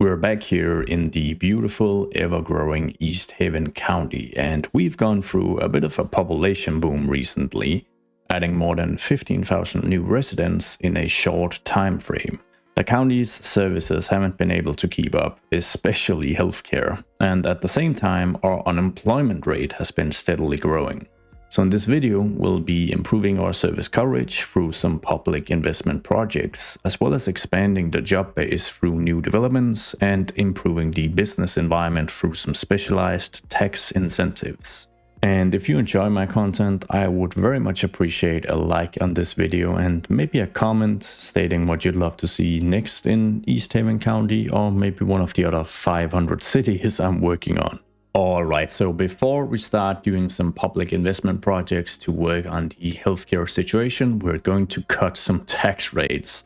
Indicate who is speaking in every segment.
Speaker 1: We're back here in the beautiful, ever-growing Easthaven County, and we've gone through a bit of a population boom recently, adding more than 15,000 new residents in a short time frame. The county's services haven't been able to keep up, especially healthcare, and at the same time our unemployment rate has been steadily growing. So in this video, we'll be improving our service coverage through some public investment projects, as well as expanding the job base through new developments and improving the business environment through some specialized tax incentives. And if you enjoy my content, I would very much appreciate a like on this video and maybe a comment stating what you'd love to see next in Easthaven County, or maybe one of the other 500 cities I'm working on. Alright, so before we start doing some public investment projects to work on the healthcare situation, we're going to cut some tax rates,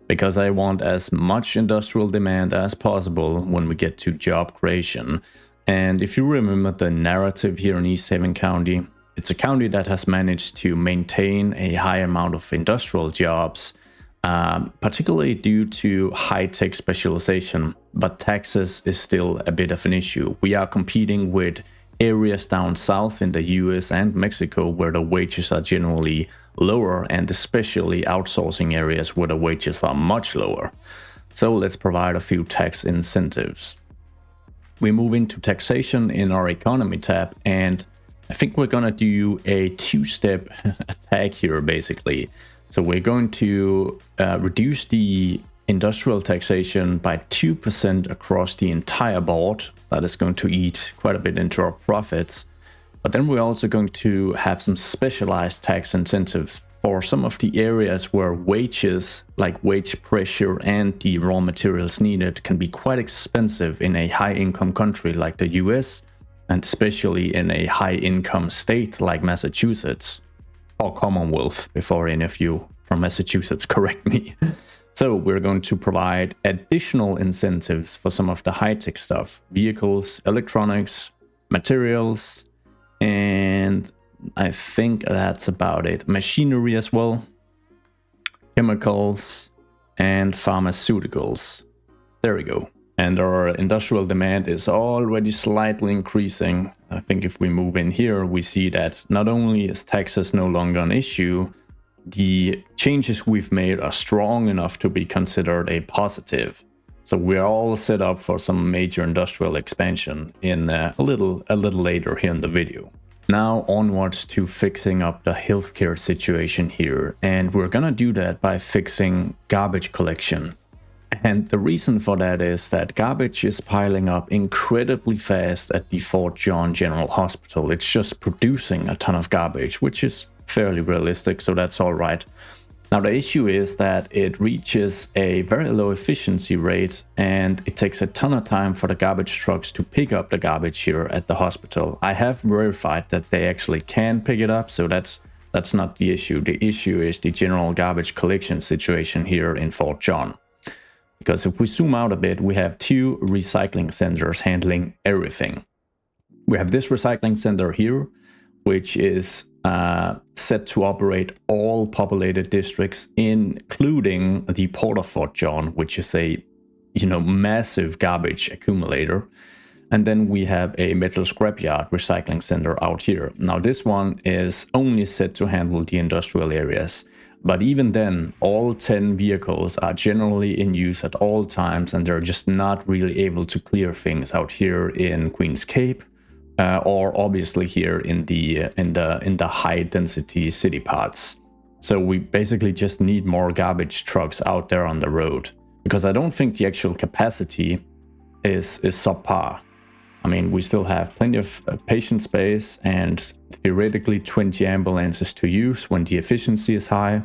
Speaker 1: because I want as much industrial demand as possible when we get to job creation. And if you remember the narrative here in Easthaven County, it's a county that has managed to maintain a high amount of industrial jobs, particularly due to high-tech specialization, but taxes is still a bit of an issue. We are competing with areas down south in the US and Mexico where the wages are generally lower, and especially outsourcing areas where the wages are much lower. So let's provide a few tax incentives. We move into taxation in our economy tab, and I think we're gonna do a two-step attack here basically. So we're going to reduce the industrial taxation by 2% across the entire board. That is going to eat quite a bit into our profits. But then we're also going to have some specialized tax incentives for some of the areas where wages, like wage pressure and the raw materials needed, can be quite expensive in a high-income country like the US, and especially in a high-income state like Massachusetts. Or Commonwealth, before any of you from Massachusetts correct me. So we're going to provide additional incentives for some of the high-tech stuff: vehicles, electronics, materials, and I think that's about it. Machinery as well, chemicals, and pharmaceuticals. There we go. And our industrial demand is already slightly increasing. I think if we move in here, we see that not only is taxes no longer an issue, the changes we've made are strong enough to be considered a positive. So we're all set up for some major industrial expansion in a little later here in the video. Now onwards to fixing up the healthcare situation here, and we're gonna do that by fixing garbage collection. And the reason for that is that garbage is piling up incredibly fast at the Fort John General Hospital. It's just producing a ton of garbage, which is fairly realistic, so that's all right. Now the issue is that it reaches a very low efficiency rate, and it takes a ton of time for the garbage trucks to pick up the garbage here at the hospital. I have verified that they actually can pick it up, so that's not the issue. The issue is the general garbage collection situation here in Fort John. Because if we zoom out a bit, we have two recycling centers handling everything. We have this recycling center here, which is set to operate all populated districts, including the Port of Fort John, which is a massive garbage accumulator. And then we have a metal scrapyard recycling center out here. Now this one is only set to handle the industrial areas. But even then, all 10 vehicles are generally in use at all times, and they're just not really able to clear things out here in Queens Cape, or obviously here in the high density city parts. So we basically just need more garbage trucks out there on the road, because I don't think the actual capacity is subpar. I mean, we still have plenty of patient space and theoretically 20 ambulances to use when the efficiency is high.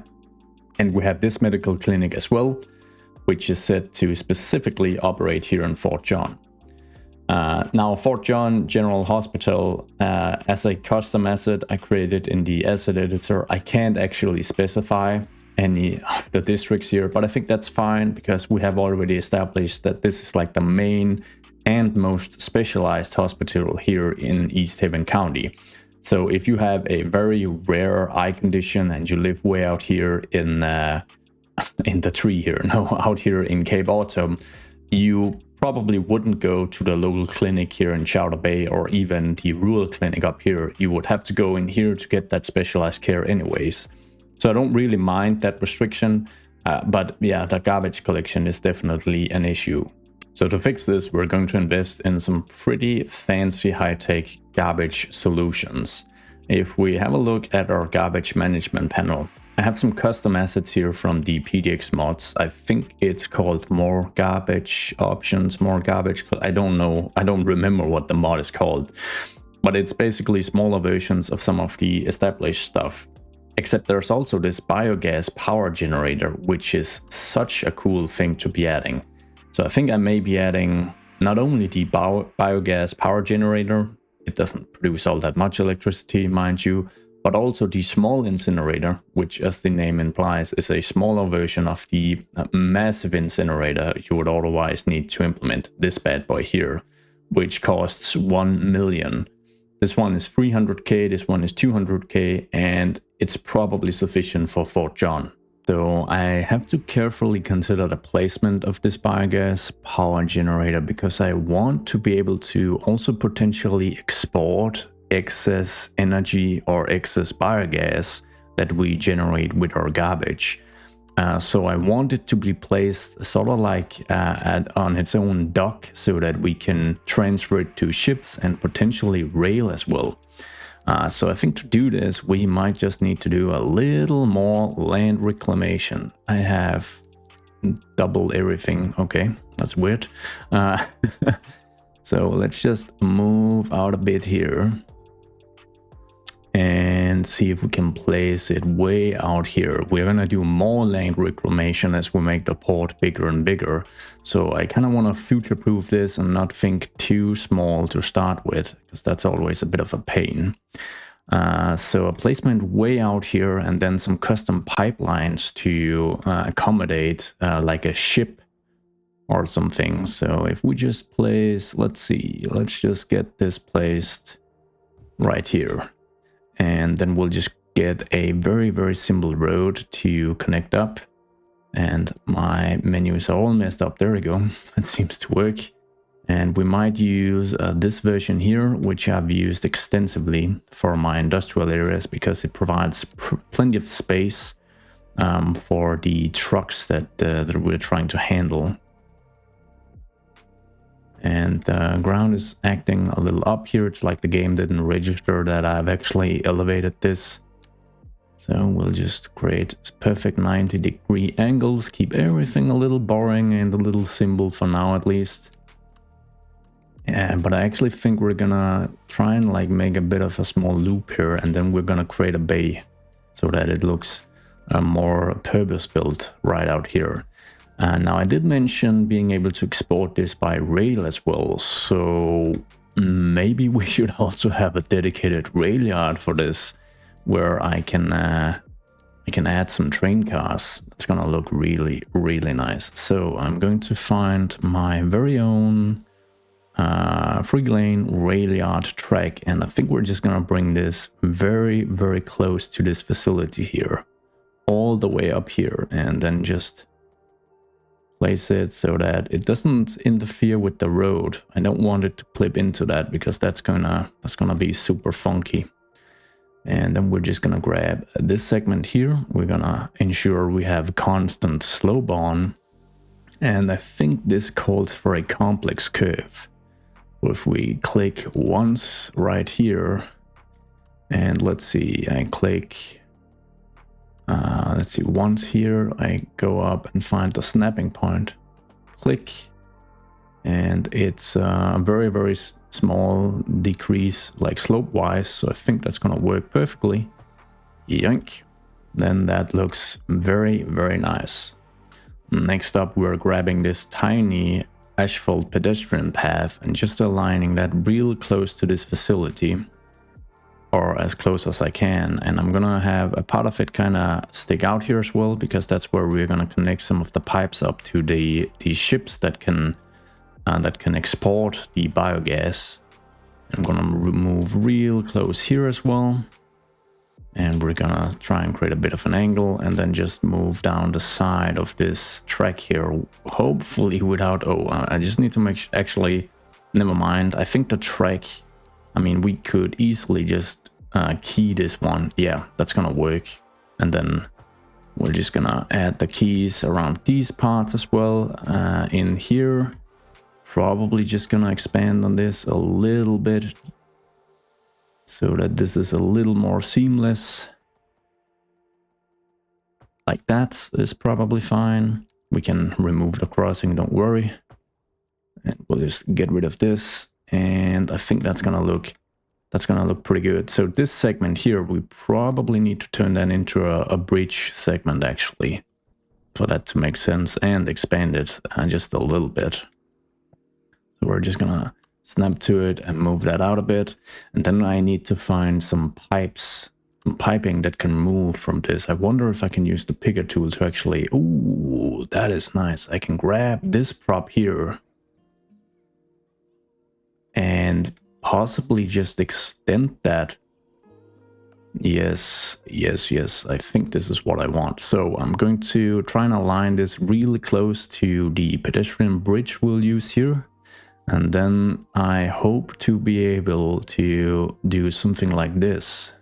Speaker 1: And we have this medical clinic as well, which is set to specifically operate here in Fort John. Now, Fort John General Hospital, as a custom asset I created in the asset editor, I can't actually specify any of the districts here, but I think that's fine because we have already established that this is like the main and most specialized hospital here in Easthaven County. So if you have a very rare eye condition and you live way out here in the tree here, no, out here in Cape Autumn, you probably wouldn't go to the local clinic here in Chowder Bay or even the rural clinic up here. You would have to go in here to get that specialized care anyways. So I don't really mind that restriction, but yeah, the garbage collection is definitely an issue. So to fix this, we're going to invest in some pretty fancy high-tech garbage solutions. If we have a look at our garbage management panel, I have some custom assets here from the PDX mods. I think it's called more garbage options, more garbage. I don't know. I don't remember what the mod is called, but it's basically smaller versions of some of the established stuff. Except there's also this biogas power generator, which is such a cool thing to be adding. So I think I may be adding not only the biogas power generator, it doesn't produce all that much electricity, mind you, but also the small incinerator, which as the name implies is a smaller version of the massive incinerator you would otherwise need to implement this bad boy here, which costs 1 million. This one is 300k, this one is 200k, and it's probably sufficient for Fort John. So I have to carefully consider the placement of this biogas power generator because I want to be able to also potentially export excess energy or excess biogas that we generate with our garbage. So I want it to be placed sort of like on its own dock so that we can transfer it to ships and potentially rail as well. So I think to do this, we might just need to do a little more land reclamation. I have double everything. Okay, that's weird. So let's just move out a bit here and see if we can place it way out here. We're gonna do more land reclamation as we make the port bigger and bigger. So I kind of want to future-proof this and not think too small to start with, because that's always a bit of a pain. So a placement way out here and then some custom pipelines to accommodate like a ship or something. So if we just place, let's see, let's just get this placed right here. And then we'll just get a very, very simple road to connect up. And my menus are all messed up. There we go. It seems to work. And we might use this version here, which I've used extensively for my industrial areas because it provides plenty of space for the trucks that we're trying to handle. And ground is acting a little up here. It's like the game didn't register that I've actually elevated this. So we'll just create perfect 90-degree angles, keep everything a little boring and a little simple for now at least. Yeah, but I actually think we're gonna try and like make a bit of a small loop here, and then we're gonna create a bay so that it looks more purpose-built right out here. Now I did mention being able to export this by rail as well, so maybe we should also have a dedicated rail yard for this, where I can add some train cars. It's gonna look really, really nice. So I'm going to find my very own 3-lane rail yard track, and I think we're just gonna bring this very, very close to this facility here, all the way up here, and then just place it so that it doesn't interfere with the road. I don't want it to clip into that because that's gonna be super funky. And then we're just gonna grab this segment here. We're gonna ensure we have constant slope on, and I think this calls for a complex curve. So if we click once right here, and let's see, I click let's see, once here, I go up and find the snapping point, click, and it's a very, very small decrease, like slope-wise, so I think that's gonna work perfectly. Yoink. Then that looks very, very nice. Next up, we're grabbing this tiny asphalt pedestrian path and just aligning that real close to this facility, or as close as I can, and I'm gonna have a part of it kind of stick out here as well, because that's where we're gonna connect some of the pipes up to the ships that can export the biogas. I'm gonna move real close here as well. And we're gonna try and create a bit of an angle and then just move down the side of this track here, hopefully without, oh, I just need to make, actually, never mind. I think the track, I mean, we could easily just key this one. Yeah, that's gonna work. And then we're just gonna add the keys around these parts as well in here. Probably just gonna expand on this a little bit so that this is a little more seamless. Like that is probably fine. We can remove the crossing, don't worry. And we'll just get rid of this. And I think that's gonna look pretty good. So this segment here, we probably need to turn that into a bridge segment actually, for that to make sense, and expand it just a little bit. So we're just gonna snap to it and move that out a bit. And then I need to find some pipes, some piping that can move from this. I wonder if I can use the picker tool to actually, ooh, that is nice. I can grab this prop here and possibly just extend that. Yes, yes, yes. I think this is what I want. So I'm going to try and align this really close to the pedestrian bridge we'll use here. And then I hope to be able to do something like this.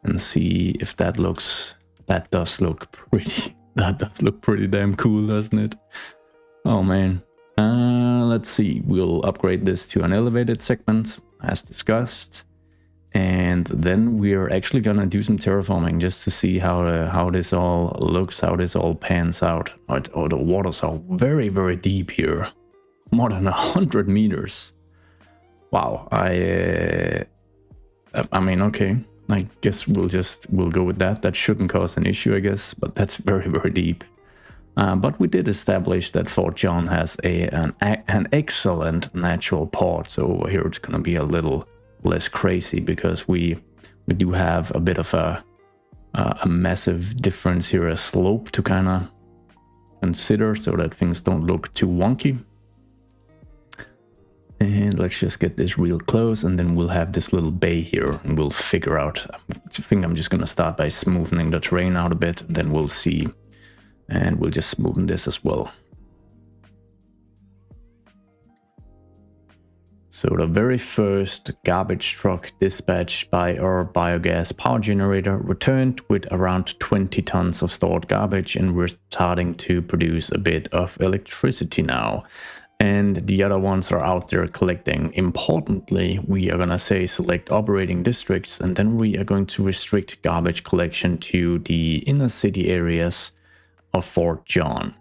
Speaker 1: And see if that looks, that does look pretty, that does look pretty damn cool, doesn't it? Oh man. Let's see, we'll upgrade this to an elevated segment as discussed. And then we're actually gonna do some terraforming just to see how this all looks, how this all pans out. Oh, the waters are very, very deep here. More than 100 meters. Wow, I mean, okay. I guess we'll go with that. That shouldn't cause an issue, I guess, but that's very, very deep. But we did establish that Fort John has an excellent natural port, so over here it's going to be a little less crazy because we do have a bit of a massive difference here, a slope to kind of consider so that things don't look too wonky. And let's just get this real close, and then we'll have this little bay here, and we'll figure out. I think I'm just going to start by smoothing the terrain out a bit, and then we'll see. And we'll just smoothen this as well. So the very first garbage truck dispatched by our biogas power generator returned with around 20 tons of stored garbage, and we're starting to produce a bit of electricity now. And the other ones are out there collecting. Importantly, we are going to say select operating districts, and then we are going to restrict garbage collection to the inner city areas of Fort John.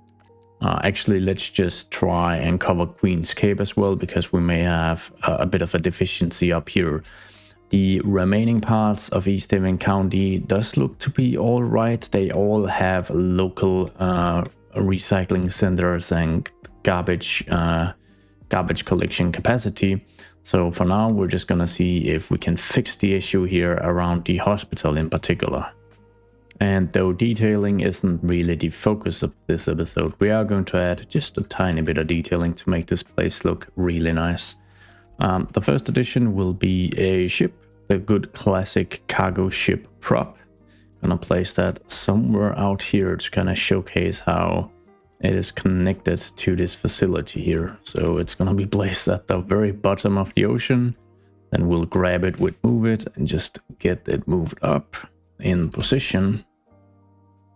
Speaker 1: Actually, let's just try and cover Queen's Cape as well, because we may have a bit of a deficiency up here. The remaining parts of Easthaven County does look to be all right. They all have local recycling centers and garbage collection capacity. So for now, we're just gonna see if we can fix the issue here around the hospital in particular. And though detailing isn't really the focus of this episode, we are going to add just a tiny bit of detailing to make this place look really nice. The first addition will be a ship, the good classic cargo ship prop. Gonna place that somewhere out here to kind of showcase how it is connected to this facility here. So it's gonna be placed at the very bottom of the ocean. Then we'll grab it, move it, and just get it moved up in position.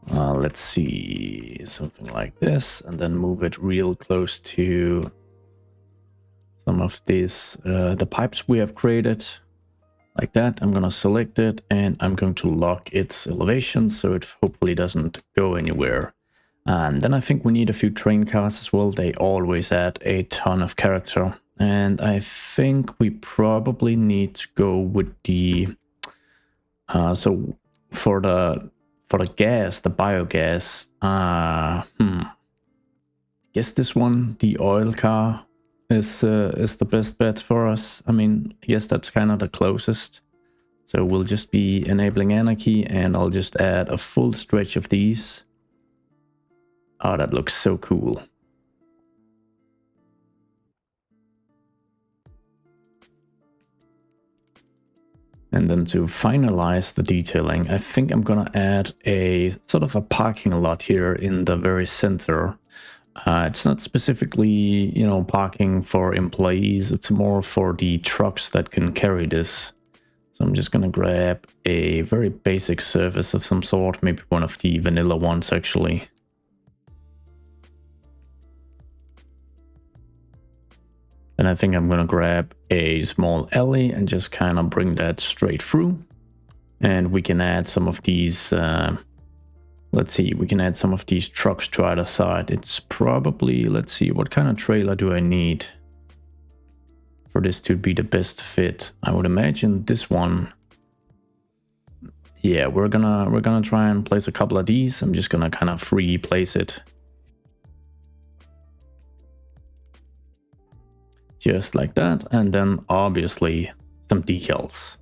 Speaker 1: Let's see, something like this, and then move it real close to some of these, the pipes we have created, like that. I'm gonna select it, and I'm going to lock its elevation so it hopefully doesn't go anywhere. And then I think we need a few train cars as well. They always add a ton of character, and I think we probably need to go with the so for the gas, the biogas, guess this one, the oil car, is the best bet for us. I mean, I guess that's kind of the closest. So we'll just be enabling Anarchy, and I'll just add a full stretch of these. Oh, that looks so cool. And then to finalize the detailing, I think I'm gonna add a sort of a parking lot here in the very center. It's not specifically, you know, parking for employees. It's more for the trucks that can carry this. So I'm just gonna grab a very basic surface of some sort, maybe one of the vanilla ones actually. And I think I'm gonna grab a small alley and just kind of bring that straight through. And we can add some of these, let's see, we can add some of these trucks to either side. It's probably, let's see, what kind of trailer do I need for this to be the best fit? I would imagine this one. Yeah, we're gonna try and place a couple of these. I'm just gonna kind of free place it. Just like that, and then obviously some decals.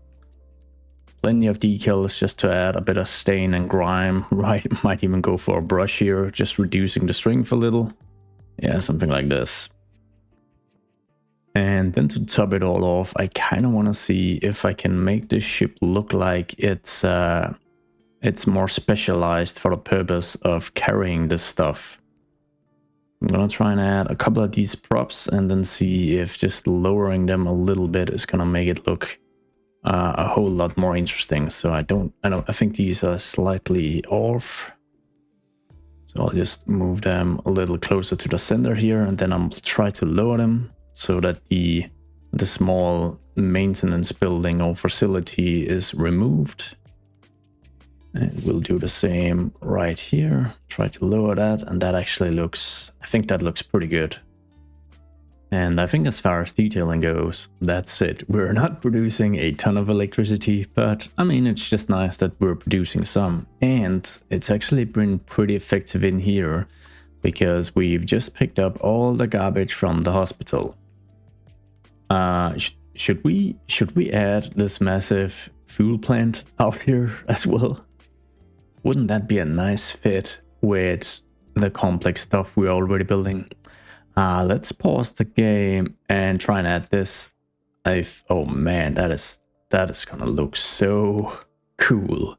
Speaker 1: Plenty of decals just to add a bit of stain and grime. Right, might even go for a brush here, just reducing the strength a little. Yeah, something like this. And then to top it all off, I kind of want to see if I can make this ship look like it's more specialized for the purpose of carrying this stuff. I'm gonna try and add a couple of these props and then see if just lowering them a little bit is gonna make it look a whole lot more interesting. So I think these are slightly off. So I'll just move them a little closer to the center here, and then I'll try to lower them so that the small maintenance building or facility is removed. And we'll do the same right here. Try to lower that, and that actually looks, I think that looks pretty good. And I think as far as detailing goes, that's it. We're not producing a ton of electricity, but I mean, it's just nice that we're producing some. And it's actually been pretty effective in here because we've just picked up all the garbage from the hospital. Should we add this massive fuel plant out here as well? Wouldn't that be a nice fit with the complex stuff we're already building? Let's pause the game and try and add this. Oh man, that is gonna look so cool.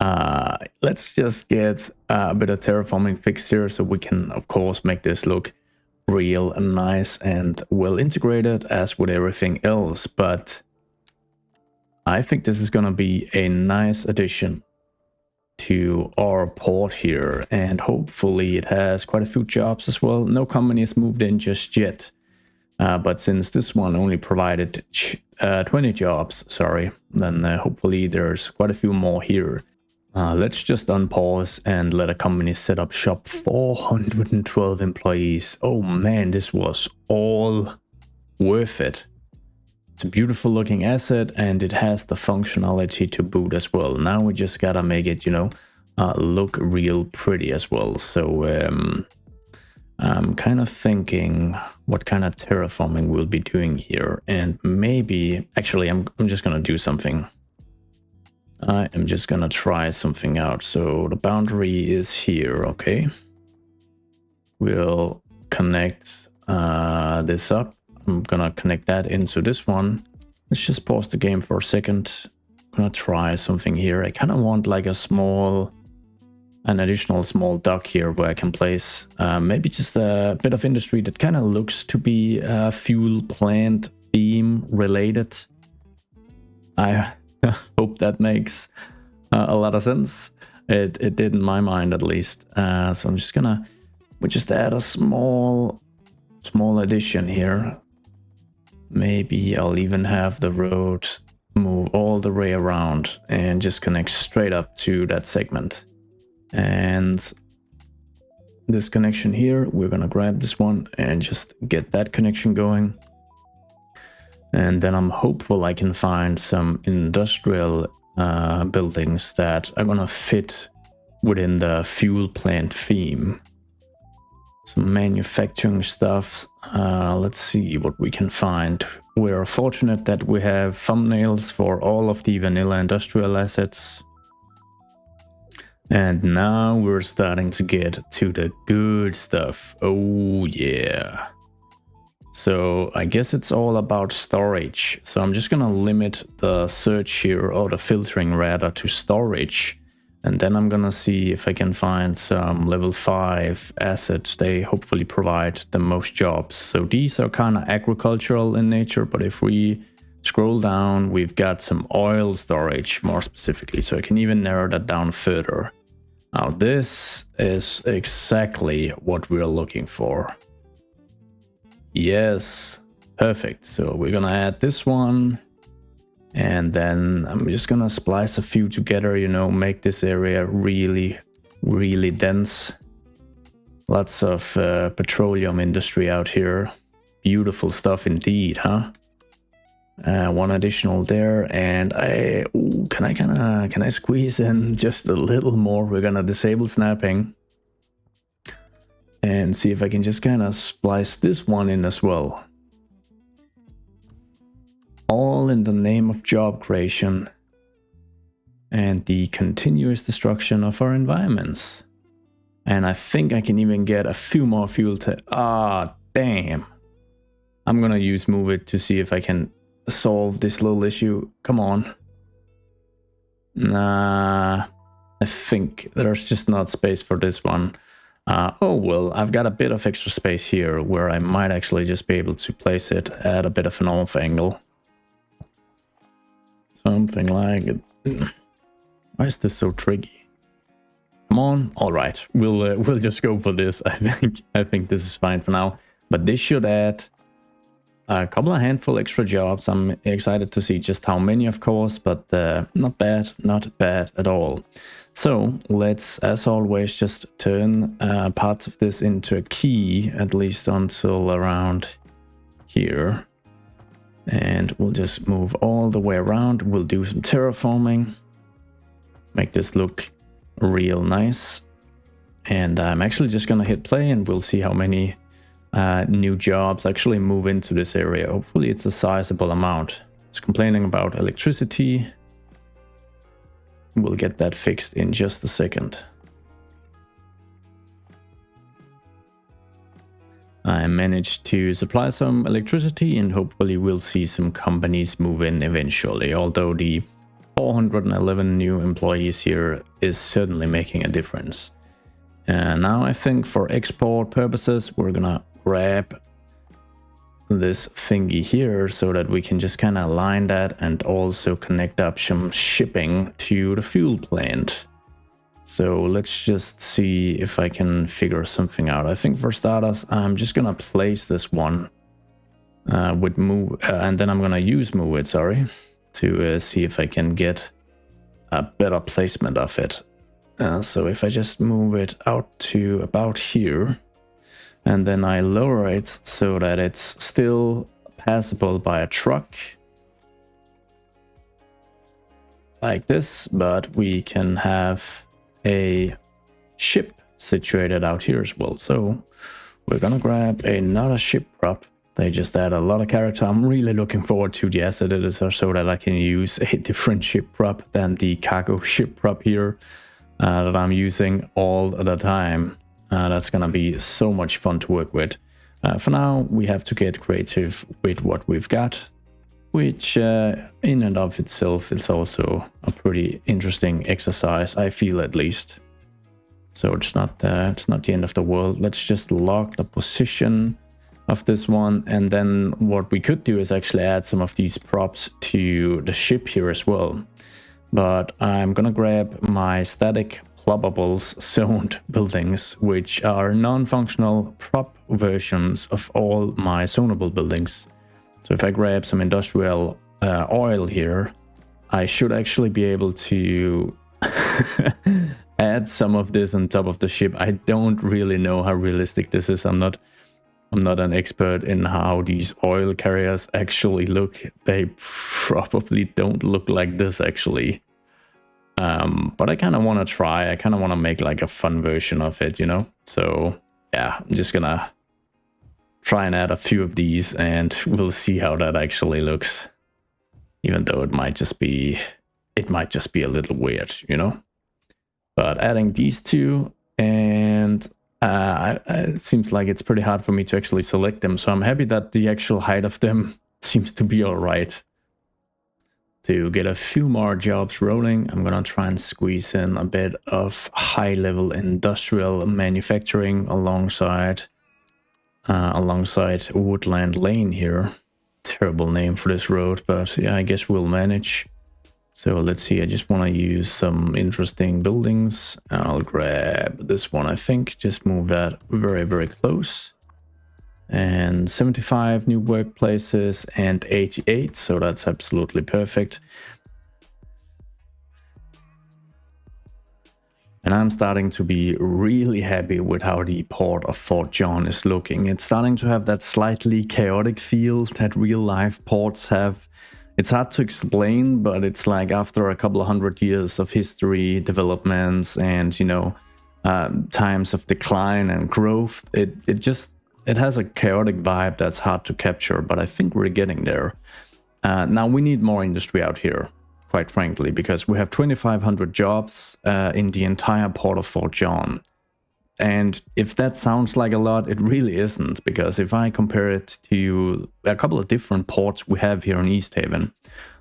Speaker 1: Let's just get a bit of terraforming fixed here so we can, of course, make this look real and nice and well integrated as with everything else. But I think this is gonna be a nice addition to our port here, and hopefully it has quite a few jobs as well. No company has moved in just yet, but since this one only provided 20 jobs, sorry, then hopefully there's quite a few more here. Let's just unpause and let a company set up shop. 412 employees. Oh man, this was all worth it. It's a beautiful looking asset, and it has the functionality to boot as well. Now we just gotta make it, you know, look real pretty as well. So I'm kind of thinking what kind of terraforming we'll be doing here, and maybe actually I'm just gonna do something. I am just gonna try something out. So the boundary is here, okay. We'll connect this up. I'm gonna connect that into this one. Let's just pause the game for a second. I'm gonna try something here. I kind of want like an additional small dock here where I can place maybe just a bit of industry that kind of looks to be fuel plant theme related. I hope that makes a lot of sense. It did in my mind at least. So I'm just gonna just add a small addition here. Maybe I'll even have the road move all the way around and just connect straight up to that segment. And this connection here, we're gonna grab this one and just get that connection going. And then I'm hopeful I can find some industrial buildings that are gonna fit within the fuel plant theme. Some manufacturing stuff. Let's see what we can find. We're fortunate that we have thumbnails for all of the vanilla industrial assets. And now we're starting to get to the good stuff. Oh yeah. So I guess it's all about storage. So I'm just gonna limit the search here, or the filtering rather, to storage. And then I'm gonna see if I can find some level 5 assets. They hopefully provide the most jobs. So these are kind of agricultural in nature, but if we scroll down, we've got some oil storage more specifically. So I can even narrow that down further. Now this is exactly what we're looking for. Yes, perfect. So we're gonna add this one. And then I'm just gonna splice a few together, you know, make this area really, really dense. Lots of petroleum industry out here. Beautiful stuff indeed, huh? One additional there, and can I squeeze in just a little more? We're gonna disable snapping. And see if I can just kind of splice this one in as well. All in the name of job creation and the continuous destruction of our environments. And I think I can even get a few more fuel to... Ah, damn. I'm gonna use Move It to see if I can solve this little issue. Come on. Nah, I think there's just not space for this one. Oh well, I've got a bit of extra space here where I might actually just be able to place it at a bit of an off angle. Something like it. Why is this so tricky? Come on. All right, we'll just go for this. I think this is fine for now. But this should add a couple of handful extra jobs. I'm excited to see just how many, of course, but not bad at all. So let's, as always, just turn parts of this into a key, at least until around here. And we'll just move all the way around. We'll do some terraforming. Make this look real nice. And I'm actually just gonna hit play and we'll see how many new jobs actually move into this area. Hopefully it's a sizable amount. It's complaining about electricity. We'll get that fixed in just a second. I managed to supply some electricity and hopefully we'll see some companies move in eventually, although the 411 new employees here is certainly making a difference. And now I think for export purposes, we're gonna grab this thingy here so that we can just kind of align that and also connect up some shipping to the fuel plant. So let's just see if I can figure something out. I think for starters, I'm just gonna place this one with move, and then I'm gonna use Move It, sorry, to see if I can get a better placement of it. So if I just move it out to about here, and then I lower it so that it's still passable by a truck, like this, but we can have a ship situated out here as well. So we're gonna grab another ship prop. They just add a lot of character. I'm really looking forward to the asset editor so that I can use a different ship prop than the cargo ship prop here that I'm using all the time. That's gonna be so much fun to work with. For now, we have to get creative with what we've got, which in and of itself is also a pretty interesting exercise, I feel at least. So it's not the end of the world. Let's just lock the position of this one, and then what we could do is actually add some of these props to the ship here as well. But I'm gonna grab my static Plopables zoned buildings, which are non-functional prop versions of all my zonable buildings. So if I grab some industrial oil here, I should actually be able to add some of this on top of the ship. I don't really know how realistic this is. I'm not an expert in how these oil carriers actually look. They probably don't look like this actually. But I kind of want to try. I kind of want to make like a fun version of it, you know? So yeah, I'm just gonna try and add a few of these and we'll see how that actually looks. Even though it might just be a little weird, you know? But adding these two and It seems like it's pretty hard for me to actually select them, so I'm happy that the actual height of them seems to be alright. To get a few more jobs rolling, I'm gonna try and squeeze in a bit of high-level industrial manufacturing alongside Woodland Lane here. Terrible name for this road, but yeah, I guess we'll manage. So let's see, I just want to use some interesting buildings. I'll grab this one, I think, just move that very, very close. And 75 new workplaces and 88, so that's absolutely perfect. And I'm starting to be really happy with how the port of Fort John is looking. It's starting to have that slightly chaotic feel that real-life ports have. It's hard to explain, but it's like after a couple of 100 years of history, developments, and, you know, times of decline and growth, it has a chaotic vibe that's hard to capture, but I think we're getting there. Now we need more industry out here, quite frankly, because we have 2,500 jobs in the entire port of Fort John. And if that sounds like a lot, it really isn't, because if I compare it to a couple of different ports we have here in Easthaven,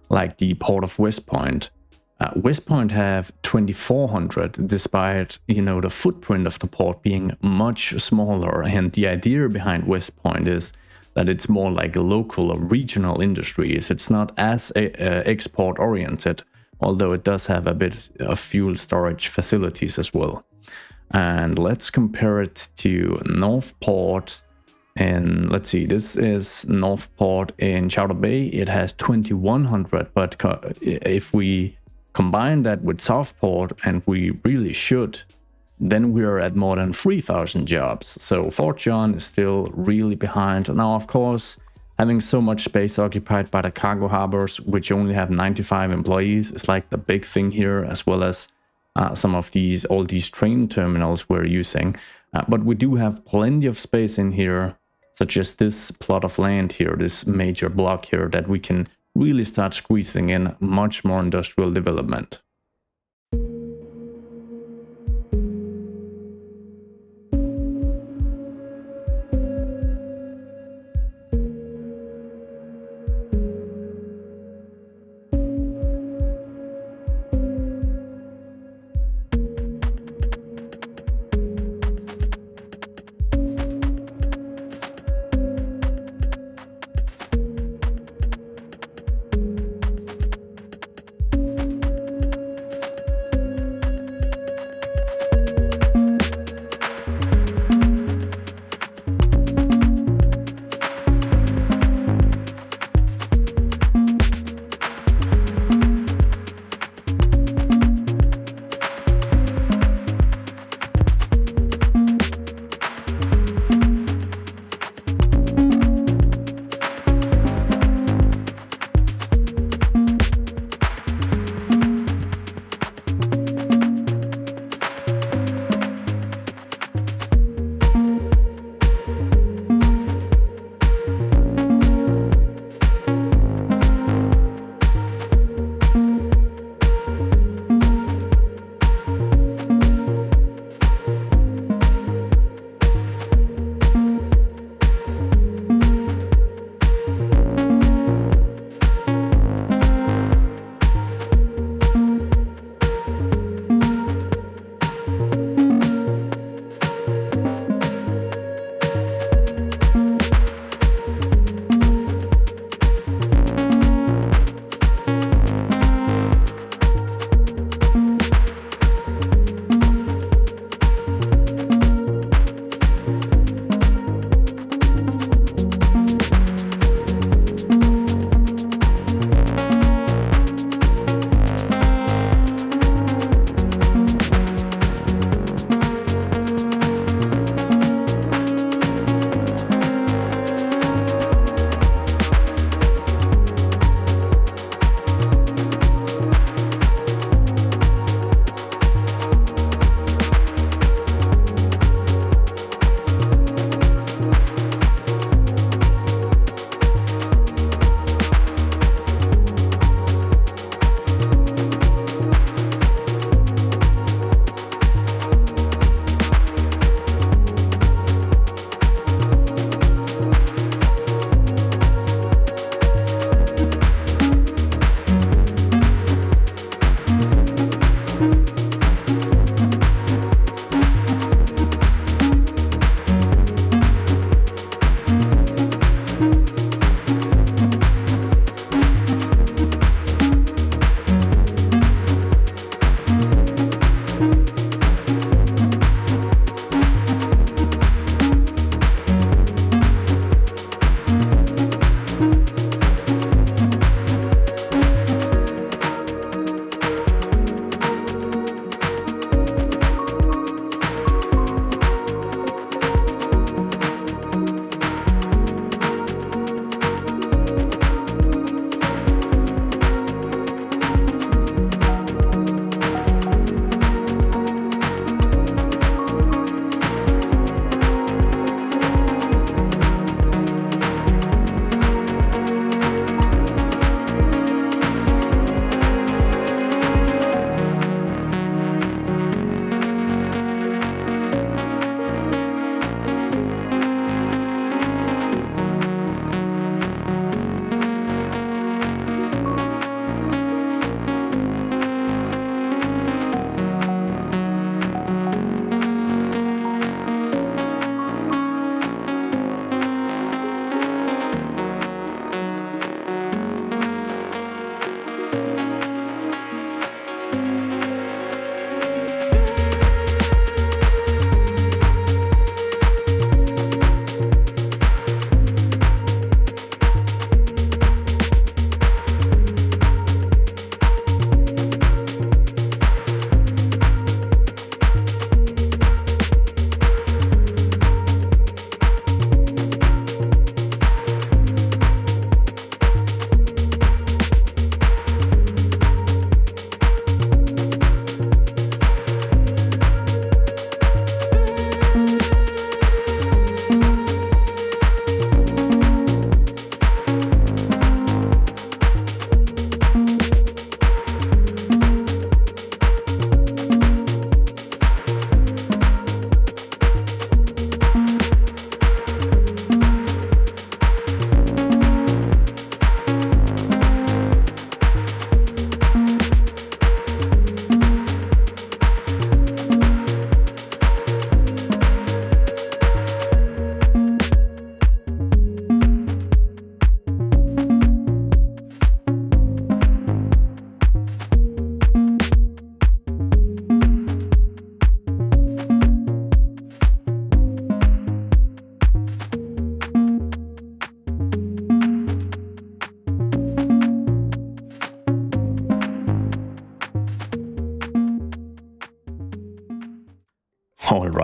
Speaker 1: like the port of West Point, West Point have 2,400, despite, you know, the footprint of the port being much smaller. And the idea behind West Point is that it's more like a local or regional industries. It's not as export oriented, although it does have a bit of fuel storage facilities as well. And let's compare it to Northport. And let's see, this is Northport in Chowder Bay. It has 2,100, but if we combine that with Southport, and we really should, then we're at more than 3,000 jobs. So Fort John is still really behind. Now, of course, having so much space occupied by the cargo harbors, which only have 95 employees, is like the big thing here, as well as all these train terminals we're using. But we do have plenty of space in here, such as this plot of land here, this major block here, that we can really start squeezing in much more industrial development.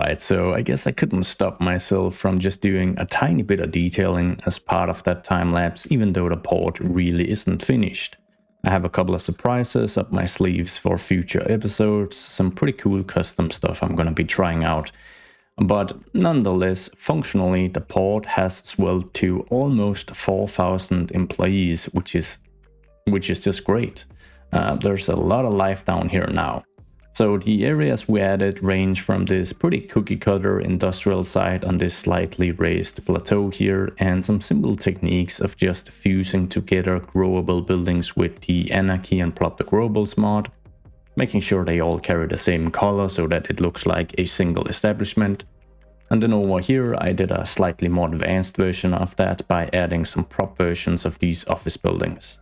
Speaker 1: Alright, so I guess I couldn't stop myself from just doing a tiny bit of detailing as part of that time lapse, even though the port really isn't finished. I have a couple of surprises up my sleeves for future episodes, some pretty cool custom stuff I'm gonna be trying out. But nonetheless, functionally, the port has swelled to almost 4,000 employees, which is just great. There's a lot of life down here now. So the areas we added range from this pretty cookie-cutter industrial site on this slightly raised plateau here, and some simple techniques of just fusing together growable buildings with the Anarchy and Plop the Growables mod, making sure they all carry the same color so that it looks like a single establishment. And then over here I did a slightly more advanced version of that by adding some prop versions of these office buildings.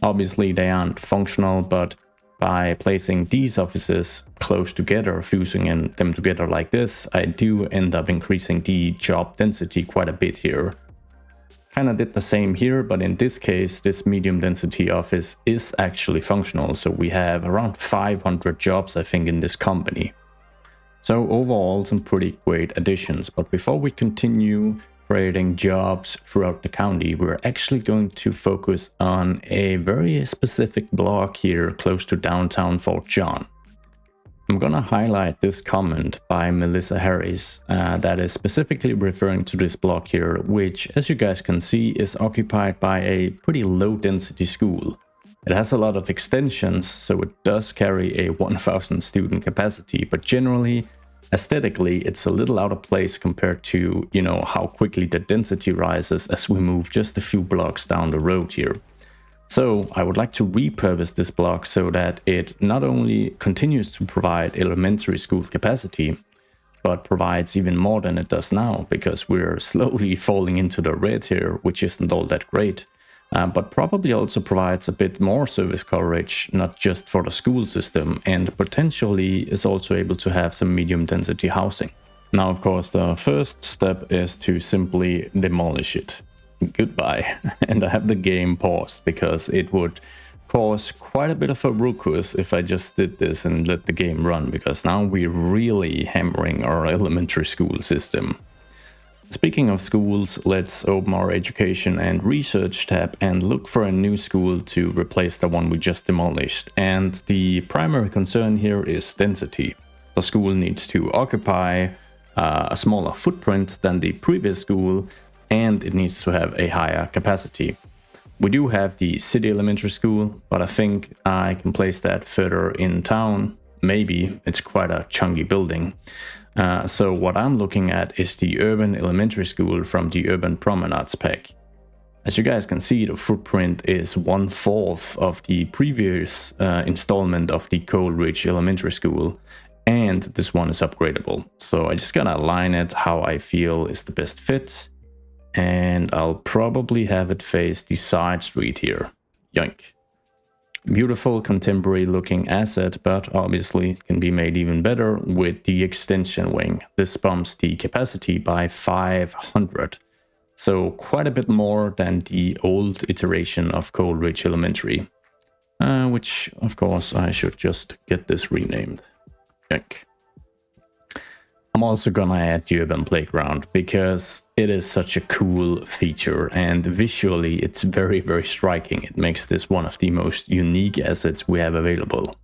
Speaker 1: Obviously they aren't functional, but by placing these offices close together, fusing them together like this, I do end up increasing the job density quite a bit here. Kinda did the same here, but in this case, this medium density office is actually functional, so we have around 500 jobs, I think, in this company. So overall, some pretty great additions, but before we continue creating jobs throughout the county, we're actually going to focus on a very specific block here close to downtown Fort John. I'm gonna highlight this comment by Melissa Harris that is specifically referring to this block here, which, as you guys can see, is occupied by a pretty low density school. It has a lot of extensions, so it does carry a 1,000 student capacity, but generally, aesthetically, it's a little out of place compared to, you know, how quickly the density rises as we move just a few blocks down the road here. So I would like to repurpose this block so that it not only continues to provide elementary school capacity, but provides even more than it does now, because we're slowly falling into the red here, which isn't all that great. But probably also provides a bit more service coverage, not just for the school system, and potentially is also able to have some medium density housing. Now, of course, the first step is to simply demolish it. Goodbye. And I have the game paused because it would cause quite a bit of a ruckus if I just did this and let the game run, because now we're really hammering our elementary school system. Speaking of schools, let's open our education and research tab and look for a new school to replace the one we just demolished. And the primary concern here is density. The school needs to occupy a smaller footprint than the previous school, and it needs to have a higher capacity. We do have the city elementary school, but I think I can place that further in town. Maybe. It's quite a chunky building. So what I'm looking at is the urban elementary school from the Urban Promenades pack. As you guys can see, the footprint is 1/4 of the previous installment of the Coleridge Elementary School, and this one is upgradable. So I just gotta align it how I feel is the best fit, and I'll probably have it face the side street here. Yoink. Beautiful contemporary looking asset, but obviously can be made even better with the extension wing. This bumps the capacity by 500. So quite a bit more than the old iteration of Coleridge Elementary. Which, of course, I should just get this renamed. Check. I'm also gonna add the urban playground because it is such a cool feature, and visually it's very, very striking. It makes this one of the most unique assets we have available.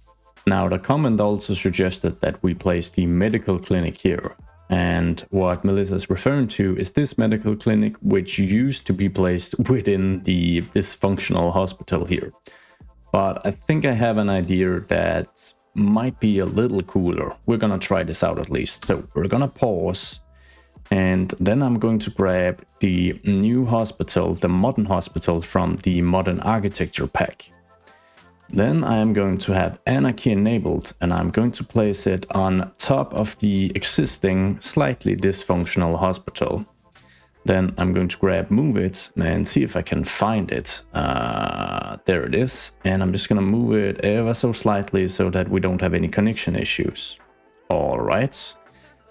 Speaker 1: Now, the comment also suggested that we place the medical clinic here. And what Melissa is referring to is this medical clinic, which used to be placed within the dysfunctional hospital here. But I think I have an idea that might be a little cooler. We're gonna try this out at least. So we're gonna pause, and then I'm going to grab the new hospital, the modern hospital from the modern architecture pack. Then I am going to have Anarchy enabled, and I'm going to place it on top of the existing slightly dysfunctional hospital. Then I'm going to grab move it and see if I can find it. There it is. And I'm just going to move it ever so slightly so that we don't have any connection issues. All right.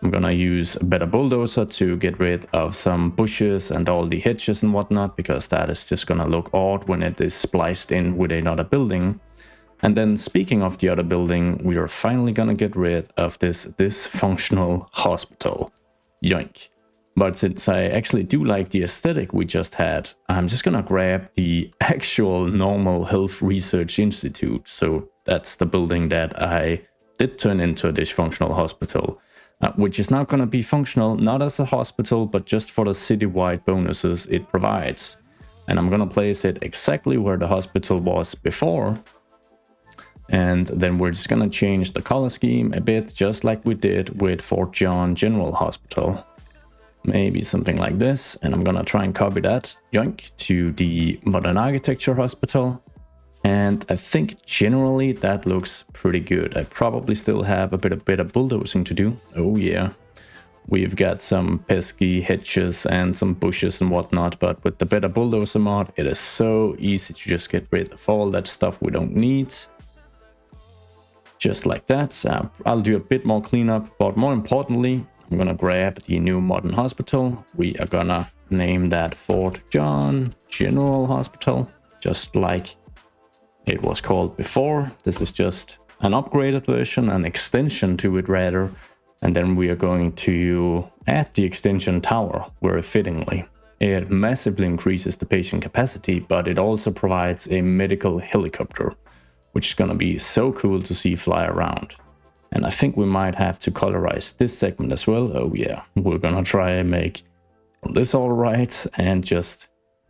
Speaker 1: I'm going to use a better bulldozer to get rid of some bushes and all the hedges and whatnot, because that is just going to look odd when it is spliced in with another building. And then speaking of the other building, we are finally gonna get rid of this dysfunctional hospital. Yoink. But since I actually do like the aesthetic we just had, I'm just gonna grab the actual normal Health Research Institute. So that's the building that I did turn into a dysfunctional hospital, which is now gonna be functional, not as a hospital, but just for the citywide bonuses it provides. And I'm gonna place it exactly where the hospital was before. And then we're just gonna change the color scheme a bit, just like we did with Fort John General Hospital. Maybe something like this, and I'm gonna try and copy that, yoink, to the Modern Architecture Hospital. And I think generally that looks pretty good. I probably still have a bit of bulldozing to do. Oh yeah. We've got some pesky hedges and some bushes and whatnot, but with the better bulldozer mod, it is so easy to just get rid of all that stuff we don't need. Just like that. I'll do a bit more cleanup, but more importantly, I'm gonna grab the new modern hospital. We are gonna name that Fort John General Hospital, just like it was called before. This is just an upgraded version, an extension to it rather. And then we are going to add the extension tower very fittingly. It massively increases the patient capacity, but it also provides a medical helicopter, which is gonna be so cool to see fly around. And I think we might have to colorize this segment as well. Oh yeah, we're gonna try and make this all right and just...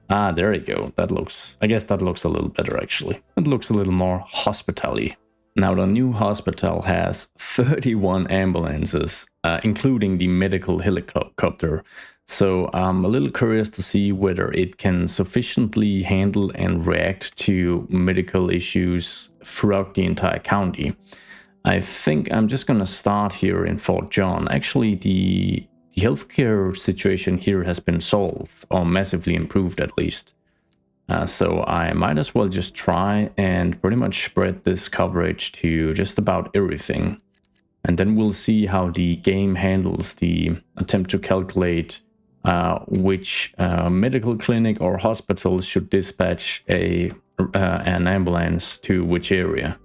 Speaker 1: there you go. That looks... I guess that looks a little better actually. It looks a little more hospital-y. Now the new hospital has 31 ambulances, including the medical helicopter. So I'm a little curious to see whether it can sufficiently handle and react to medical issues throughout the entire county. I think I'm just gonna start here in Fort John. Actually, the healthcare situation here has been solved, or massively improved at least. So I might as well just try and pretty much spread this coverage to just about everything. And then we'll see how the game handles the attempt to calculate which medical clinic or hospital should dispatch an ambulance to which area.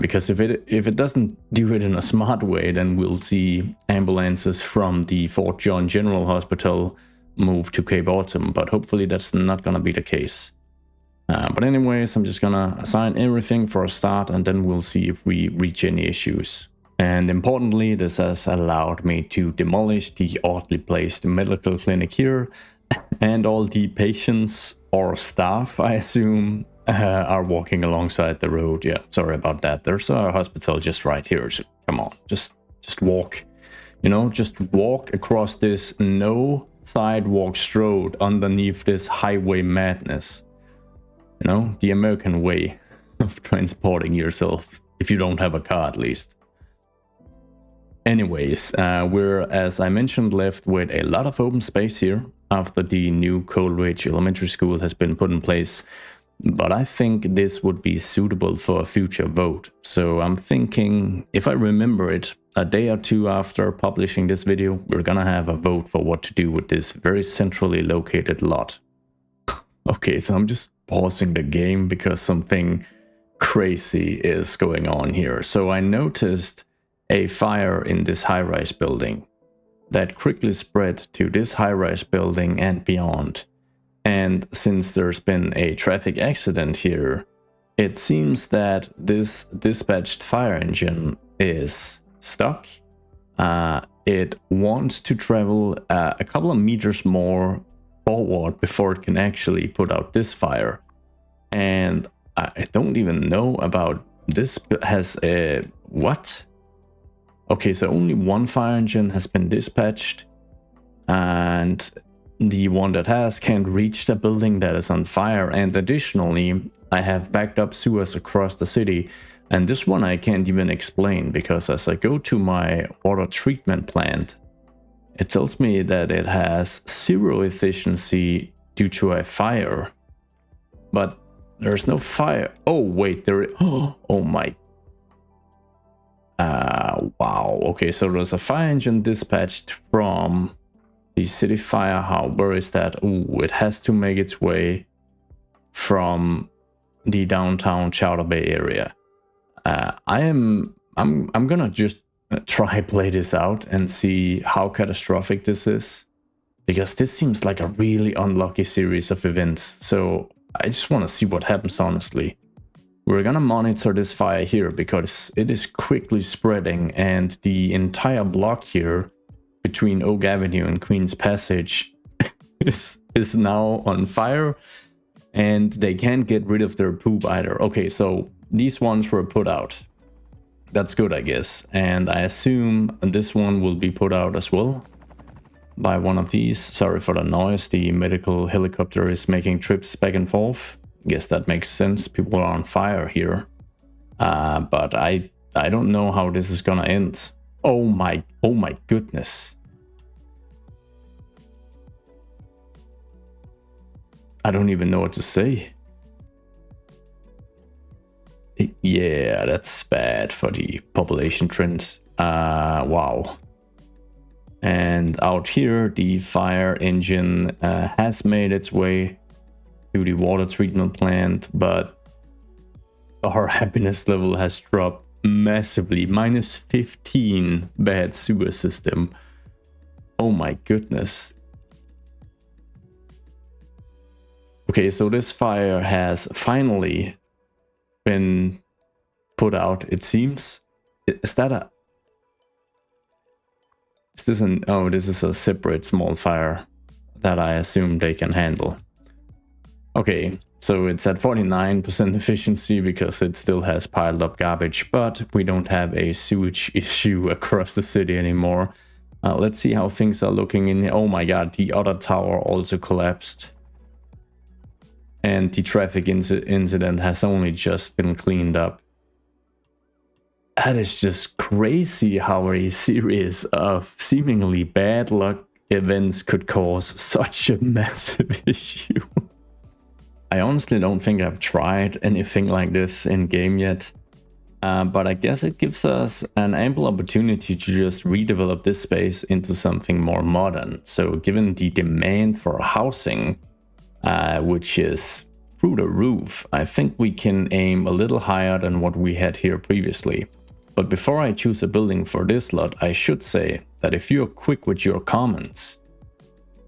Speaker 1: Because if it doesn't do it in a smart way, then we'll see ambulances from the Fort John General Hospital move to Cape Autumn, but hopefully that's not gonna be the case. But anyways, I'm just gonna assign everything for a start, and then we'll see if we reach any issues. And importantly, this has allowed me to demolish the oddly placed medical clinic here, and all the patients or staff, I assume, are walking alongside the road. Yeah, sorry about that. There's a hospital just right here, so come on, just walk. You know, just walk across this no sidewalks road underneath this highway madness. You know, the American way of transporting yourself, if you don't have a car at least. Anyways, we're, as I mentioned, left with a lot of open space here after the new Coleridge Elementary School has been put in place. But I think this would be suitable for a future vote. So I'm thinking, if I remember it, a day or two after publishing this video, we're gonna have a vote for what to do with this very centrally located lot. Okay, so I'm just pausing the game because something crazy is going on here. So I noticed a fire in this high-rise building that quickly spread to this high-rise building and beyond. And since there's been a traffic accident here, it seems that this dispatched fire engine is stuck. It wants to travel a couple of meters more forward before it can actually put out this fire. And I don't even know about this. Has a what? Okay, so only one fire engine has been dispatched, and the one that has can't reach the building that is on fire. And additionally, I have backed up sewers across the city, and this one I can't even explain, because as I go to my water treatment plant, it tells me that it has 0 efficiency due to a fire. But there's no fire. Oh wait, there is. Oh my. Wow. Okay, so there's a fire engine dispatched from the city fire. How? Where is that? Oh, it has to make its way from the downtown Chowder Bay area. I'm gonna just try play this out and see how catastrophic this is, because this seems like a really unlucky series of events. So I just want to see what happens, honestly. We're gonna monitor this fire here because it is quickly spreading, and the entire block here between Oak Avenue and Queen's Passage is now on fire, and they can't get rid of their poop either. Okay, so these ones were put out. That's good, I guess. And I assume this one will be put out as well by one of these. Sorry for the noise. The medical helicopter is making trips back and forth. Guess that makes sense. People are on fire here. But I don't know how this is gonna end. Oh my goodness. I don't even know what to say. Yeah, that's bad for the population trend. Wow. And out here, the fire engine has made its way to the water treatment plant, but our happiness level has dropped massively. -15 bad sewer system. Oh my goodness. Okay, so this fire has finally been put out, it seems. Is this an... Oh, this is a separate small fire that I assume they can handle. Okay, so it's at 49% efficiency because it still has piled up garbage, but we don't have a sewage issue across the city anymore. Let's see how things are looking in here. Oh my god, the other tower also collapsed. And the traffic incident has only just been cleaned up. That is just crazy how a series of seemingly bad luck events could cause such a massive issue. I honestly don't think I've tried anything like this in game yet. But I guess it gives us an ample opportunity to just redevelop this space into something more modern. So given the demand for housing, which is through the roof, I think we can aim a little higher than what we had here previously. But before I choose a building for this lot, I should say that if you're quick with your comments,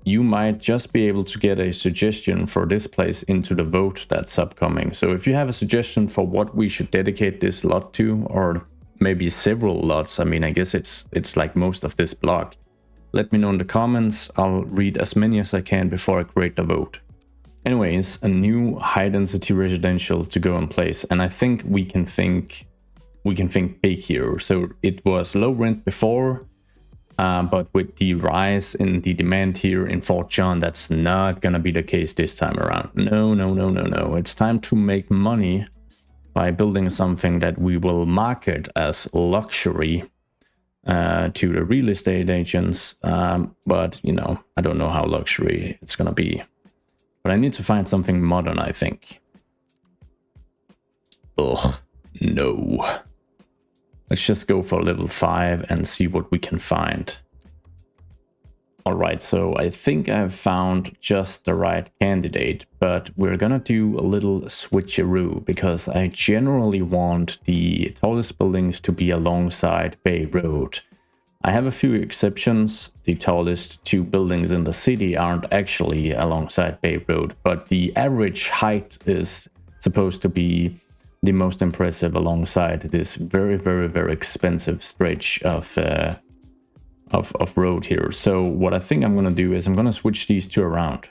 Speaker 1: you might just be able to get a suggestion for this place into the vote that's upcoming. So if you have a suggestion for what we should dedicate this lot to, or maybe several lots, I mean, I guess it's like most of this block, let me know in the comments. I'll read as many as I can before I create the vote. Anyways, a new high density residential to go in place, and I think we can think big here. So it was low rent before, but with the rise in the demand here in Fort John, that's not gonna be the case this time around. No. It's time to make money by building something that we will market as luxury to the real estate agents. But you know, I don't know how luxury it's gonna be. But I need to find something modern, I think. Ugh, no. Let's just go for level 5 and see what we can find. Alright, so I think I've found just the right candidate, but we're gonna do a little switcheroo because I generally want the tallest buildings to be alongside Bay Road. I have a few exceptions. The tallest 2 buildings in the city aren't actually alongside Bay Road, but the average height is supposed to be the most impressive alongside this very expensive stretch of road here. So what I think I'm going to do is I'm going to switch these 2 around.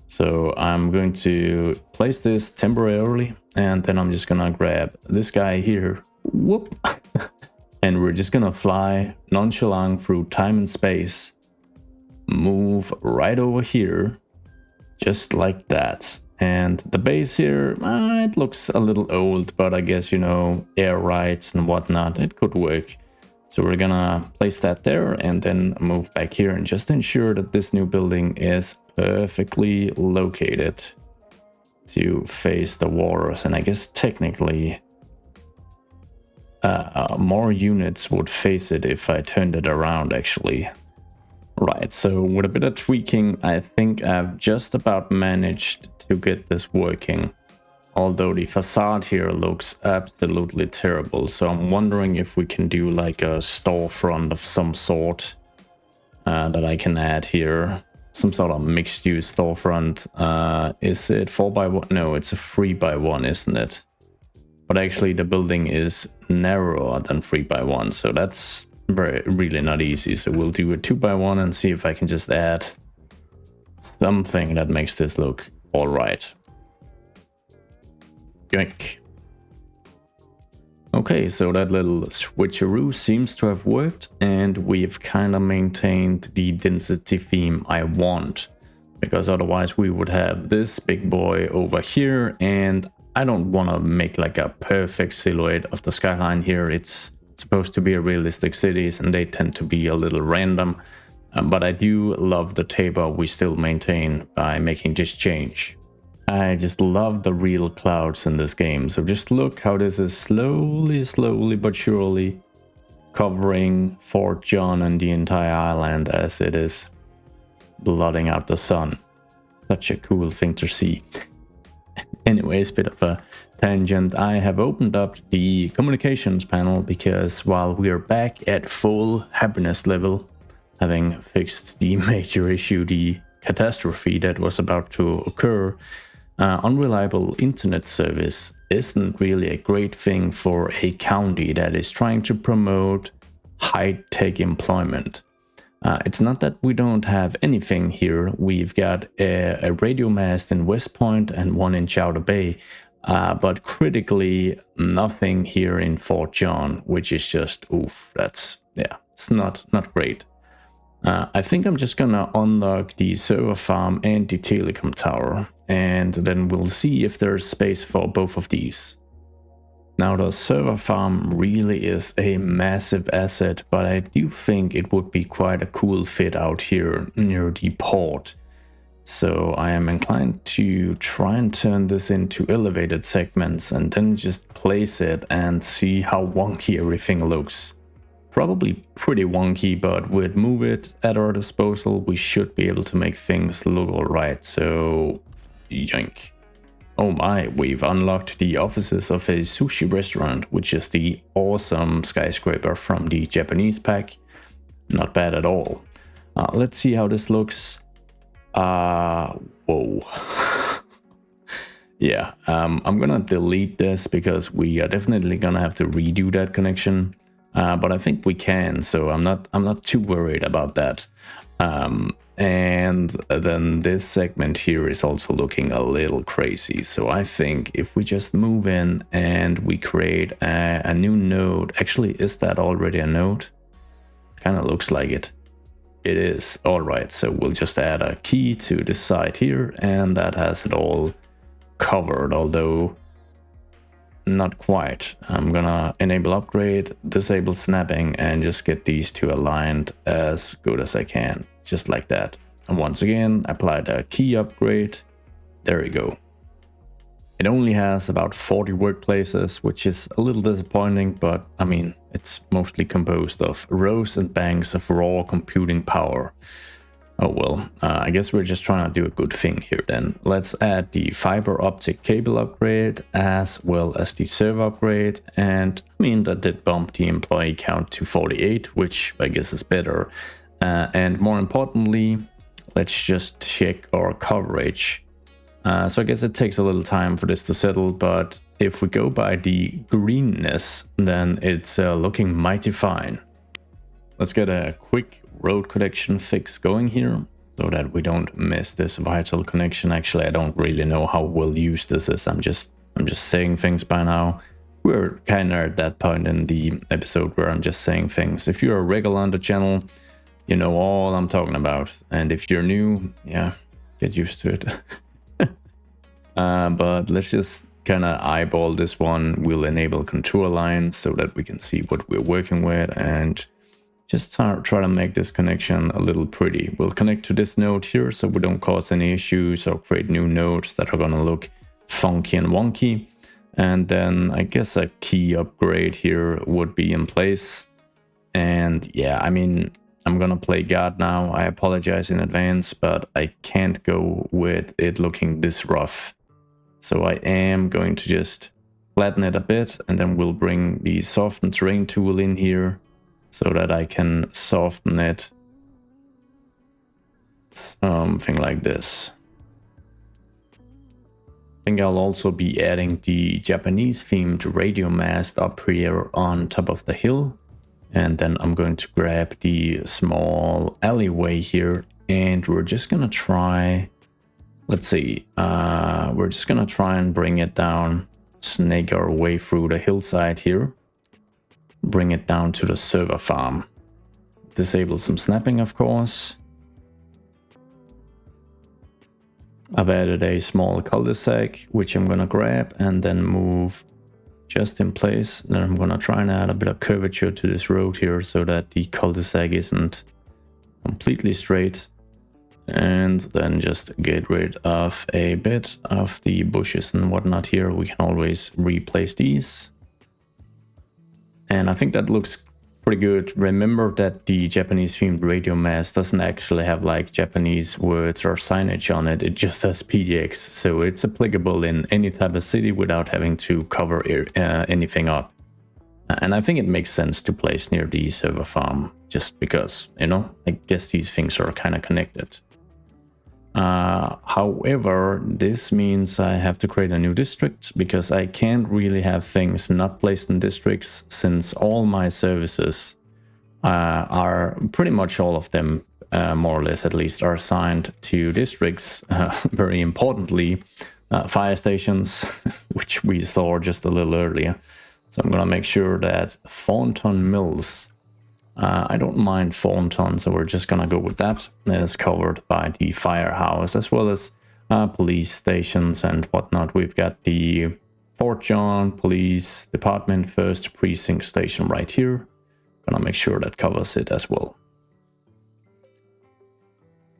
Speaker 1: So I'm going to place this temporarily, and then I'm just going to grab this guy here. Whoop! And we're just gonna fly nonchalant through time and space, move right over here, just like that. And the base here, it looks a little old, but I guess, you know, air rights and whatnot, it could work. So we're gonna place that there and then move back here and just ensure that this new building is perfectly located to face the waters. And I guess technically more units would face it if I turned it around, actually. Right, so with a bit of tweaking, I think I've just about managed to get this working. Although the facade here looks absolutely terrible. So I'm wondering if we can do like a storefront of some sort that I can add here. Some sort of mixed use storefront. Is it 4x1? No, it's a 3x1, isn't it? But actually the building is narrower than 3x1. So that's really not easy. So we'll do a 2x1 and see if I can just add something that makes this look all right. Yoink. Okay, so that little switcheroo seems to have worked, and we've kind of maintained the density theme I want, because otherwise we would have this big boy over here, and I don't want to make like a perfect silhouette of the skyline here. It's supposed to be a realistic cities, and they tend to be a little random, but I do love the taper we still maintain by making this change. I just love the real clouds in this game. So just look how this is slowly but surely covering Fort John and the entire island as it is blotting out the sun. Such a cool thing to see. Anyways, bit of a tangent. I have opened up the communications panel because while we are back at full happiness level, having fixed the major issue, the catastrophe that was about to occur, unreliable internet service isn't really a great thing for a county that is trying to promote high-tech employment. It's not that we don't have anything here. We've got a radio mast in West Point and one in Chowder Bay, but critically nothing here in Fort John, which is just, oof, that's, yeah, it's not great. I think I'm just gonna unlock the server farm and the telecom tower, and then we'll see if there's space for both of these. Now the server farm really is a massive asset, but I do think it would be quite a cool fit out here near the port. So I am inclined to try and turn this into elevated segments and then just place it and see how wonky everything looks. Probably pretty wonky, but with Move It at our disposal, we should be able to make things look alright. So, yoink. Oh my, we've unlocked the offices of a sushi restaurant, which is the awesome skyscraper from the Japanese pack. Not bad at all. Let's see how this looks. Whoa. Yeah, I'm gonna delete this because we are definitely gonna have to redo that connection. But I think we can, so I'm not too worried about that. And then this segment here is also looking a little crazy. So I think if we just move in and we create a new node. Actually, is that already a node? Kind of looks like it. It is. All right, so we'll just add a key to this side here, and that has it all covered, although not quite. I'm gonna enable upgrade, disable snapping, and just get these two aligned as good as I can, just like that. And once again, apply the key upgrade. There we go. It only has about 40 workplaces, which is a little disappointing, but I mean, it's mostly composed of rows and banks of raw computing power. Oh well, I guess we're just trying to do a good thing here then. Let's add the fiber optic cable upgrade as well as the server upgrade, and I mean that did bump the employee count to 48, which I guess is better. And more importantly, let's just check our coverage. So I guess it takes a little time for this to settle, but if we go by the greenness, then it's looking mighty fine. Let's get a quick road connection fix going here so that we don't miss this vital connection. Actually, I don't really know how well used this is. I'm just saying things by now. We're kind of at that point in the episode where I'm just saying things. If you're a regular on the channel, you know all I'm talking about. And if you're new, yeah, get used to it. But let's just kind of eyeball this one. We'll enable contour lines so that we can see what we're working with and just try to make this connection a little pretty. We'll connect to this node here so we don't cause any issues or create new nodes that are gonna look funky and wonky. And then I guess a key upgrade here would be in place. And yeah, I mean, I'm gonna play God now. I apologize in advance, but I can't go with it looking this rough. So I am going to just flatten it a bit, and then we'll bring the soften terrain tool in here so that I can soften it something like this. I think I'll also be adding the Japanese themed radio mast up here on top of the hill. And then I'm going to grab the small alleyway here, and we're just gonna try, let's see, we're just gonna try and bring it down, snake our way through the hillside here, bring it down to the server farm. Disable some snapping, of course. I've added a small cul-de-sac, which I'm gonna grab and then move just in place. Then I'm gonna try and add a bit of curvature to this road here so that the cul-de-sac isn't completely straight. And then just get rid of a bit of the bushes and whatnot here. We can always replace these. And I think that looks pretty good. Remember that the Japanese themed radio mast doesn't actually have like Japanese words or signage on it. It just says PDX, so it's applicable in any type of city without having to cover anything up. And I think it makes sense to place near the server farm, just because, you know, I guess these things are kind of connected. However, this means I have to create a new district, because I can't really have things not placed in districts, since all my services are pretty much all of them, more or less at least, are assigned to districts. Very importantly, fire stations, which we saw just a little earlier. So I'm gonna make sure that Thornton Mills, I don't mind Thornton, so we're just gonna go with that. It's covered by the firehouse, as well as police stations and whatnot. We've got the Fort John Police Department 1st Precinct Station right here. Gonna make sure that covers it as well.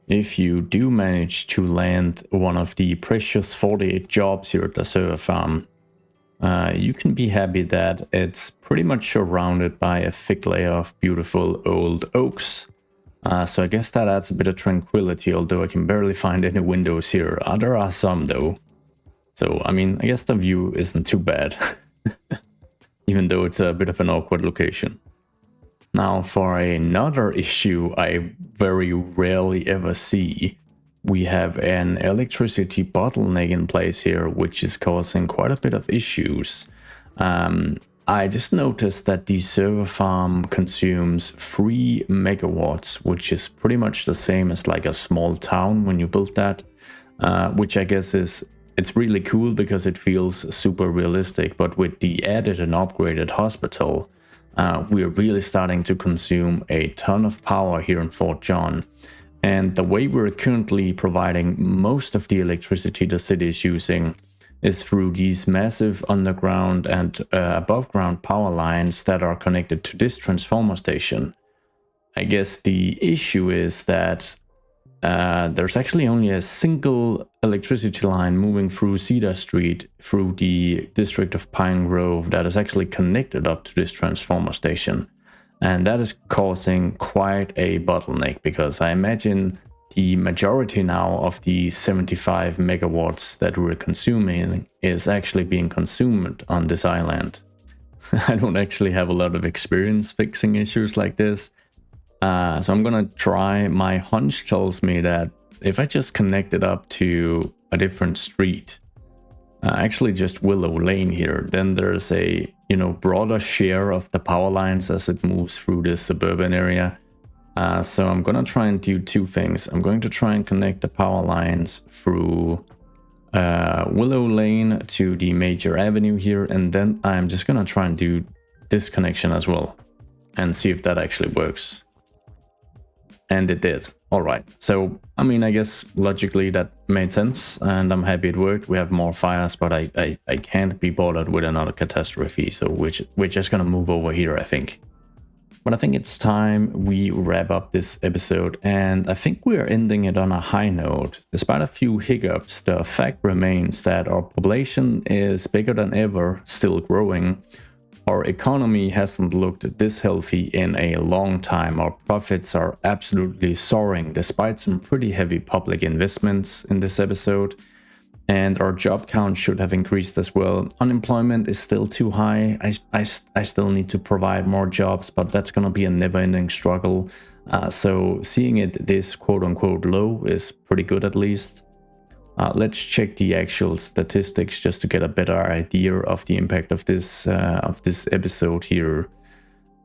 Speaker 1: If you do manage to land one of the precious 48 jobs here at the server farm, you can be happy that it's pretty much surrounded by a thick layer of beautiful old oaks. So I guess that adds a bit of tranquility, although I can barely find any windows here. There are some though. So, I mean, I guess the view isn't too bad, even though it's a bit of an awkward location. Now, for another issue I very rarely ever see, we have an electricity bottleneck in place here, which is causing quite a bit of issues. I just noticed that the server farm consumes 3 megawatts, which is pretty much the same as like a small town when you build that, which I guess it's really cool because it feels super realistic. But with the added and upgraded hospital, we're really starting to consume a ton of power here in Fort John. And the way we're currently providing most of the electricity the city is using is through these massive underground and above ground power lines that are connected to this transformer station. I guess the issue is that there's actually only a single electricity line moving through Cedar Street through the district of Pine Grove that is actually connected up to this transformer station. And that is causing quite a bottleneck, because I imagine the majority now of the 75 megawatts that we're consuming is actually being consumed on this island. I don't actually have a lot of experience fixing issues like this. So I'm gonna try. My hunch tells me that if I just connect it up to a different street, actually just Willow Lane here, then there's a, you know, broader share of the power lines as it moves through this suburban area. So I'm gonna try and do 2 things. I'm going to try and connect the power lines through Willow Lane to the major avenue here, and then I'm just gonna try and do this connection as well and see if that actually works. And it did. All right. So, I mean, I guess logically that made sense, and I'm happy it worked. We have more fires, but I can't be bothered with another catastrophe. So we're just going to move over here, I think. But I think it's time we wrap up this episode, and I think we are ending it on a high note. Despite a few hiccups, the fact remains that our population is bigger than ever, still growing. Our economy hasn't looked this healthy in a long time. Our profits are absolutely soaring despite some pretty heavy public investments in this episode. and our job count should have increased as well. Unemployment is still too high. I still need to provide more jobs, but that's gonna be a never-ending struggle. So seeing it this quote-unquote low is pretty good at least. Let's check the actual statistics just to get a better idea of the impact of this episode here.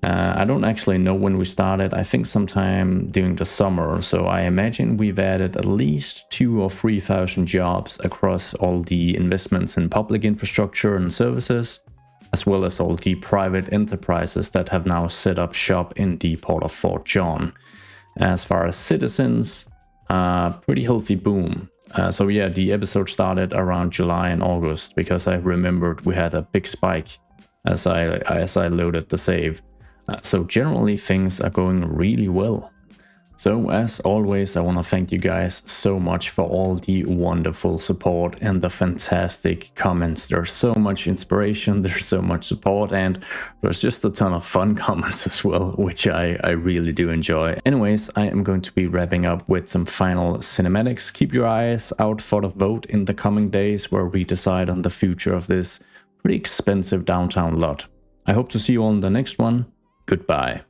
Speaker 1: I don't actually know when we started. I think sometime during the summer. So I imagine we've added at least 2,000 or 3,000 jobs across all the investments in public infrastructure and services, as well as all the private enterprises that have now set up shop in the port of Fort John. As far as citizens, pretty healthy boom. So yeah, the episode started around July and August because I remembered we had a big spike as I loaded the save. So generally things are going really well. So as always, I want to thank you guys so much for all the wonderful support and the fantastic comments. There's so much inspiration, there's so much support, and there's just a ton of fun comments as well, which I really do enjoy. Anyways, I am going to be wrapping up with some final cinematics. Keep your eyes out for the vote in the coming days where we decide on the future of this pretty expensive downtown lot. I hope to see you all in the next one. Goodbye.